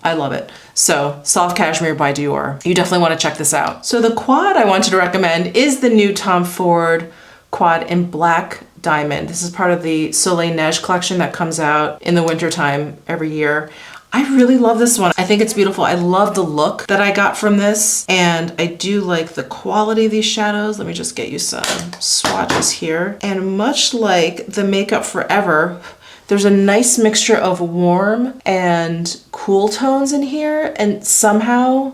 I love it. So Soft Cashmere by Dior. You definitely want to check this out. So the quad I wanted to recommend is the new Tom Ford quad in Black Diamond. This is part of the Soleil Neige collection that comes out in the wintertime every year. I really love this one. I think it's beautiful. I love the look that I got from this, and I do like the quality of these shadows. Let me just get you some swatches here. And much like the Makeup Forever, there's a nice mixture of warm and cool tones in here, and somehow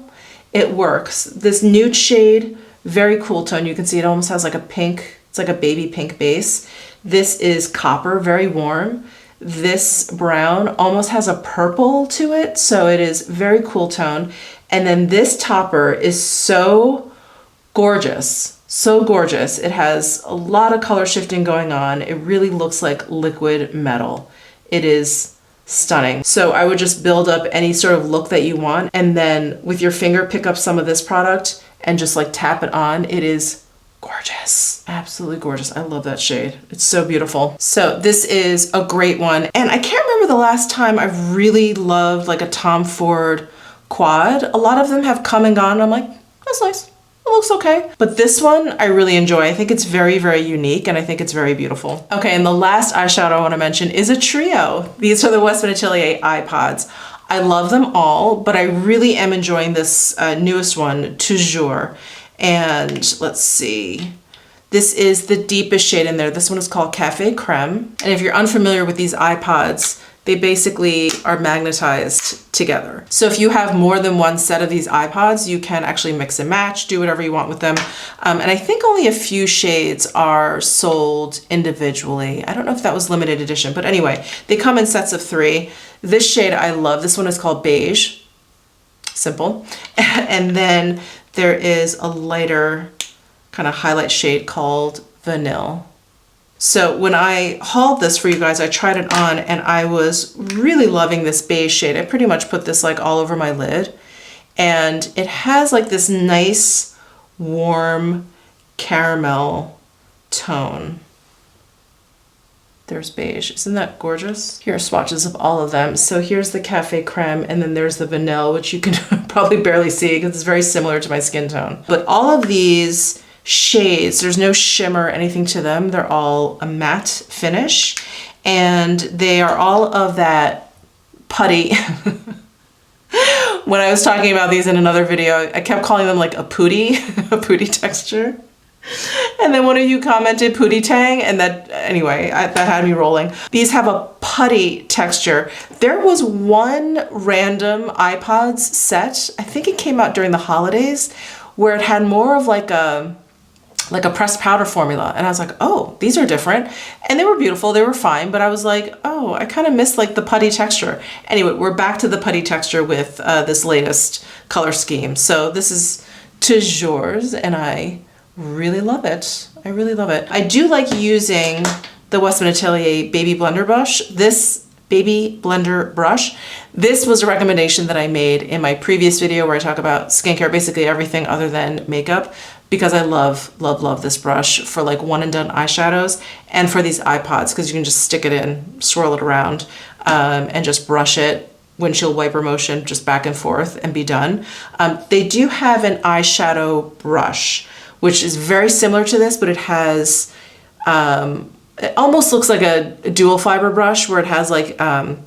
it works. This nude shade, very cool tone. You can see it almost has like a pink, it's like a baby pink base. This is copper, very warm. This brown almost has a purple to it, so it is very cool tone. And then this topper is so gorgeous. So gorgeous. It has a lot of color shifting going on. It really looks like liquid metal. It is stunning. So I would just build up any sort of look that you want, and then with your finger pick up some of this product and just like tap it on. It is gorgeous. Absolutely gorgeous. I love that shade. It's so beautiful. So this is a great one. And I can't remember the last time I've really loved like a Tom Ford quad. A lot of them have come and gone. I'm like, that's nice. It looks okay. But this one I really enjoy. I think it's very, very unique, and I think it's very beautiful. Okay, and the last eyeshadow I want to mention is a trio. These are the Westman Atelier iPods. I love them all, but I really am enjoying this newest one, Toujours. And let's see. This is the deepest shade in there. This one is called Cafe Creme. And if you're unfamiliar with these iPods, they basically are magnetized together. So if you have more than one set of these iPods, you can actually mix and match, do whatever you want with them. And I think only a few shades are sold individually. I don't know if that was limited edition, but anyway, they come in sets of 3. This shade I love. This one is called Beige. Simple. And then there is a lighter kind of highlight shade called Vanille. So when I hauled this for you guys, I tried it on and I was really loving this beige shade. I pretty much put this like all over my lid, and it has like this nice warm caramel tone. There's beige. Isn't that gorgeous? Here are swatches of all of them. So here's the Cafe Creme, and then there's the Vanille, which you can probably barely see because it's very similar to my skin tone. But all of these shades, there's no shimmer or anything to them. They're all a matte finish, and they are all of that putty. When I was talking about these in another video, I kept calling them like a putty, a putty texture. And then one of you commented Pootie Tang, and that, anyway, that had me rolling. These have a putty texture. There was one random iPods set, I think it came out during the holidays, where it had more of like a pressed powder formula. And I was like, oh, these are different. And they were beautiful, they were fine, but I was like, oh, I kind of miss like the putty texture. Anyway, we're back to the putty texture with this latest color scheme. So this is Toujours, and I really love it. I really love it. I do like using the Westman Atelier Baby Blender brush. This Baby Blender brush, this was a recommendation that I made in my previous video where I talk about skincare, basically everything other than makeup, because I love, love, love this brush for like one and done eyeshadows and for these iPods, because you can just stick it in, swirl it around, and just brush it, windshield wiper motion, just back and forth and be done. They do have an eyeshadow brush, which is very similar to this, but it has, it almost looks like a dual fiber brush where it has like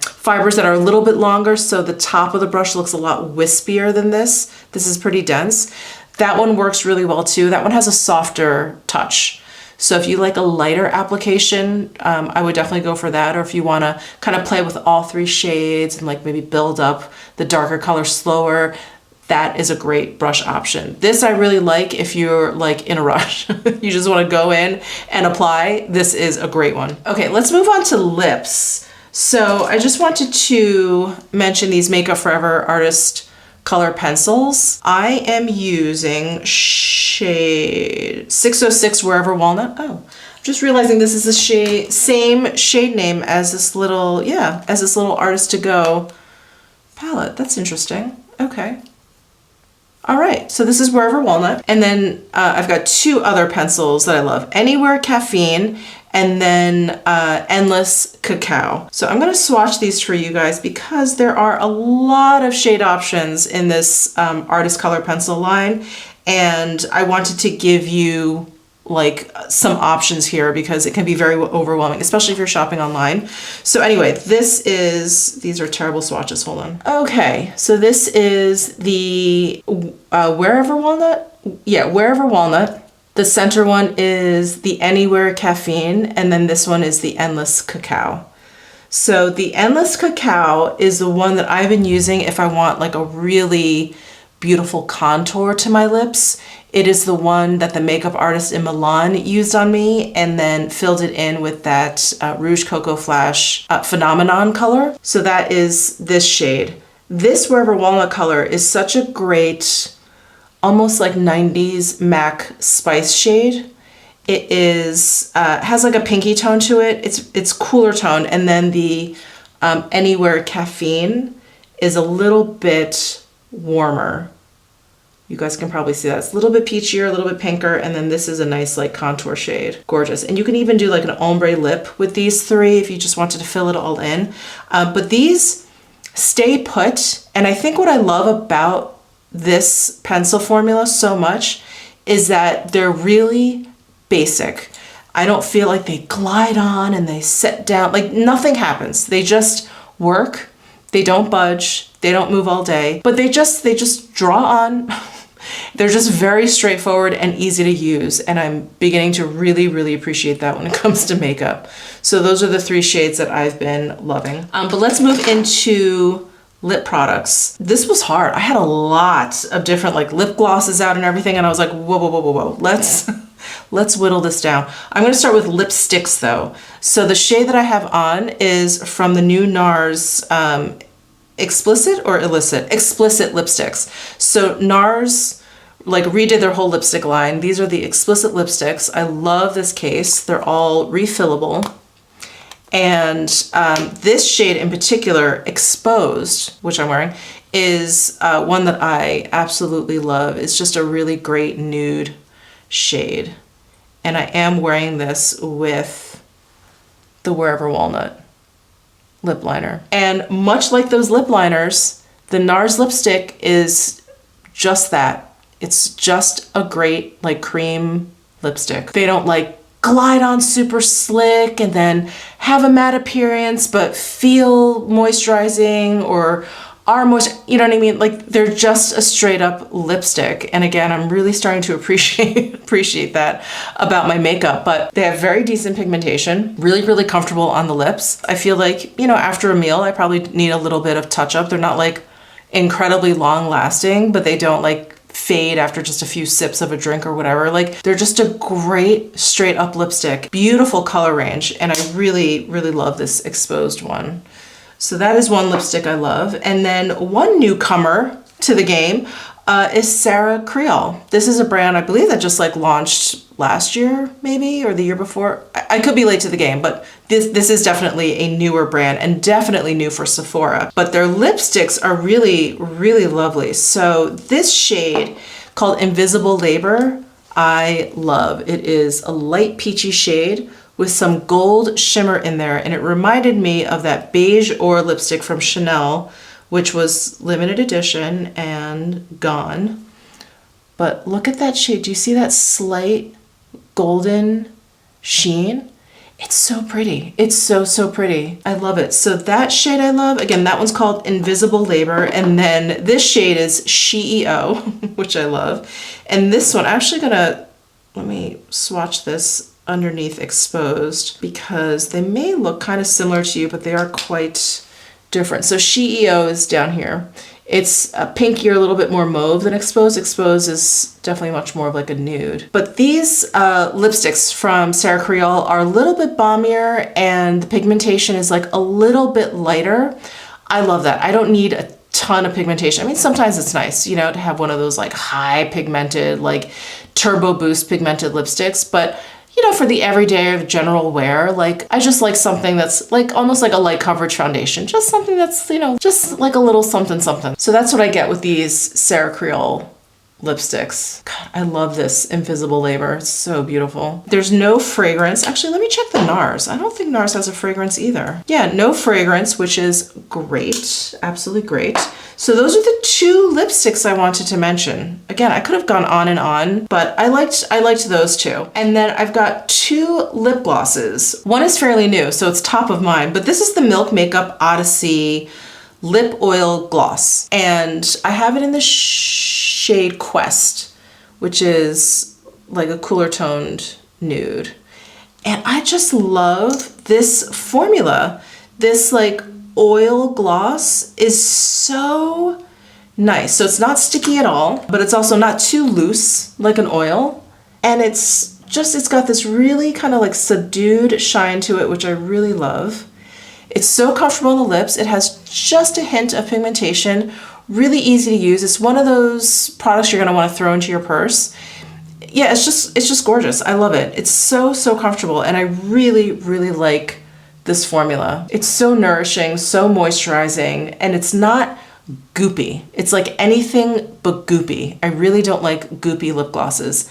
fibers that are a little bit longer, so the top of the brush looks a lot wispier than this. This is pretty dense. That one works really well too. That one has a softer touch. So if you like a lighter application, I would definitely go for that. Or if you wanna kind of play with all three shades and like maybe build up the darker color slower, that is a great brush option. This I really like if you're like in a rush. You just wanna go in and apply. This is a great one. Okay, let's move on to lips. So I just wanted to mention these Makeup Forever Artist color pencils. I am using shade 606 Wherever Walnut. Oh, I'm just realizing this is the same shade name as this little, yeah, as this little Artist to Go palette. That's interesting. Okay. All right, so this is Wherever Walnut. And then I've got two other pencils that I love. Anywhere Caffeine, and then Endless Cacao. So I'm gonna swatch these for you guys because there are a lot of shade options in this Artist Color Pencil line. And I wanted to give you like some options here because it can be very overwhelming, especially if you're shopping online. So anyway, these are terrible swatches, hold on. Okay, so this is the Wherever Walnut? Yeah, Wherever Walnut. The center one is the Anywhere Caffeine, and then this one is the Endless Cacao. So the Endless Cacao is the one that I've been using if I want like a really beautiful contour to my lips. It is the one that the makeup artist in Milan used on me and then filled it in with that Rouge Coco Flash Phenomenon color. So that is this shade. This Wherever Walnut color is such a great, almost like 90s MAC spice shade. It is, has like a pinky tone to it. It's cooler tone. And then the Anywhere Caffeine is a little bit warmer. You guys can probably see that. It's a little bit peachier, a little bit pinker, and then this is a nice like contour shade. Gorgeous. And you can even do like an ombre lip with these three if you just wanted to fill it all in. But these stay put. And I think what I love about this pencil formula so much is that they're really basic. I don't feel like they glide on and they set down, like nothing happens. They just work, they don't budge, they don't move all day, but they just draw on. They're just very straightforward and easy to use, and I'm beginning to really, really appreciate that when it comes to makeup. So those are the three shades that I've been loving. But let's move into lip products. This was hard. I had a lot of different like lip glosses out and everything, and I was like, whoa, whoa, whoa, whoa, whoa. Let's whittle this down. I'm gonna start with lipsticks though. So the shade that I have on is from the new NARS Explicit or Illicit? Explicit lipsticks. So NARS like redid their whole lipstick line. These are the Explicit lipsticks. I love this case. They're all refillable. And this shade in particular, Exposed, which I'm wearing, is one that I absolutely love. It's just a really great nude shade. And I am wearing this with the Wherever Walnut lip liner. And much like those lip liners, the NARS lipstick is just that. It's just a great like cream lipstick. They don't like glide on super slick and then have a matte appearance but feel moisturizing or are you know what I mean? Like they're just a straight up lipstick. And again, I'm really starting to appreciate that about my makeup, but they have very decent pigmentation, really, really comfortable on the lips. I feel like, you know, after a meal, I probably need a little bit of touch up. They're not like incredibly long lasting, but they don't like fade after just a few sips of a drink or whatever. Like they're just a great straight up lipstick, beautiful color range. And I really, really love this exposed one. So that is one lipstick I love. And then one newcomer to the game is Sarah Creole. This is a brand I believe that just like launched last year maybe, or the year before. I could be late to the game, but this is definitely a newer brand and definitely new for Sephora. But their lipsticks are really, really lovely. So this shade called Invisible Labor, I love. It is a light peachy shade with some gold shimmer in there, and it reminded me of that beige ore lipstick from Chanel, which was limited edition and gone. But look at that shade. Do you see that slight golden sheen? It's so pretty. It's so, so pretty. I love it. So that shade I love. Again, that one's called Invisible Labor. And then this shade is SheEO, which I love. And this one, I'm actually gonna, let me swatch this underneath exposed because they may look kind of similar to you, but they are quite different. So SheEO is down here. It's a pinkier, a little bit more mauve than exposed. Exposed is definitely much more of like a nude. But these lipsticks from Sarah Creole are a little bit balmier and the pigmentation is like a little bit lighter. I love that. I don't need a ton of pigmentation. I mean, sometimes it's nice, you know, to have one of those like high pigmented, like turbo boost pigmented lipsticks, but you know, for the everyday or general wear, like I just like something that's like almost like a light coverage foundation, just something that's, you know, just like a little something something. So that's what I get with these Sarah Creole lipsticks. God, I love this Invisible Labor. It's so beautiful. There's no fragrance. Actually, let me check the NARS. I don't think NARS has a fragrance either. Yeah, no fragrance, which is great. Absolutely great. So those are the two lipsticks I wanted to mention. Again, I could have gone on, but I liked those two. And then I've got two lip glosses. One is fairly new, so it's top of mind, but this is the Milk Makeup Odyssey Lip Oil Gloss. And I have it in the shade Quest, which is like a cooler toned nude. And I just love this formula. This like oil gloss is so nice. So it's not sticky at all, but it's also not too loose like an oil. And it's got this really kind of like subdued shine to it, which I really love. It's so comfortable on the lips. It has just a hint of pigmentation, really easy to use. It's one of those products you're gonna wanna throw into your purse. Yeah, it's just gorgeous. I love it. It's so, so comfortable. And I really, really like this formula. It's so nourishing, so moisturizing, and it's not goopy. It's like anything but goopy. I really don't like goopy lip glosses.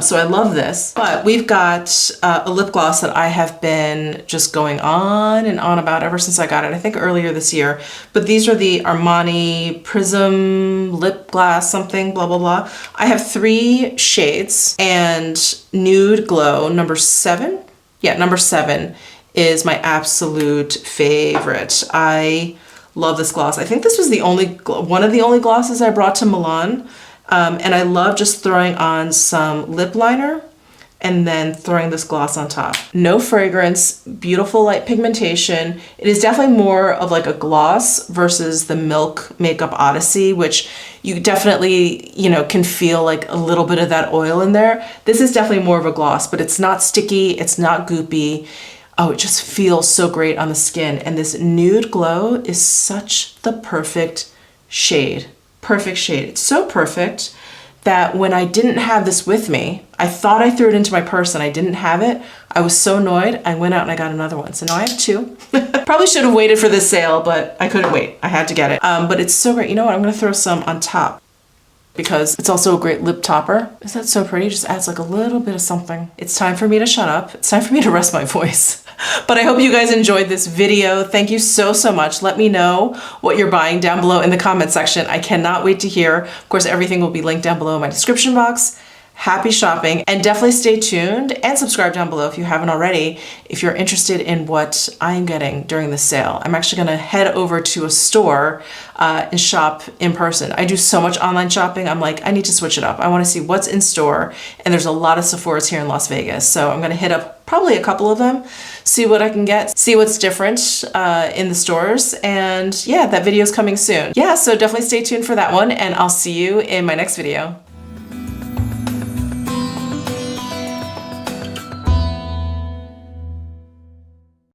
So I love this. But we've got a lip gloss that I have been just going on and on about ever since I got it, I think earlier this year. But these are the Armani Prism Lip Gloss something, blah, blah, blah. I have 3 shades, and Nude Glow number 7. Yeah, number 7 is my absolute favorite. I love this gloss. I think this was one of the only glosses I brought to Milan. And I love just throwing on some lip liner and then throwing this gloss on top. No fragrance, beautiful light pigmentation. It is definitely more of like a gloss versus the Milk Makeup Odyssey, which you definitely, you know, can feel like a little bit of that oil in there. This is definitely more of a gloss, but it's not sticky, it's not goopy. Oh, it just feels so great on the skin. And this Nude Glow is such the perfect shade. Perfect shade. It's so perfect that when I didn't have this with me, I thought I threw it into my purse and I didn't have it. I was so annoyed. I went out and I got another one. So now I have 2. Probably should have waited for this sale, but I couldn't wait. I had to get it. But it's so great. You know what? I'm going to throw some on top because it's also a great lip topper. Isn't that so pretty? It just adds like a little bit of something. It's time for me to shut up. It's time for me to rest my voice. But I hope you guys enjoyed this video. Thank you so, so much. Let me know what you're buying down below in the comment section. I cannot wait to hear. Of course, everything will be linked down below in my description box. Happy shopping, and definitely stay tuned and subscribe down below if you haven't already if you're interested in what I'm getting during the sale. I'm actually gonna head over to a store and shop in person. I do so much online shopping, I'm like, I need to switch it up. I wanna see what's in store, and there's a lot of Sephora's here in Las Vegas, so I'm gonna hit up probably a couple of them, see what I can get, see what's different in the stores, and yeah, that video is coming soon. Yeah, so definitely stay tuned for that one, and I'll see you in my next video.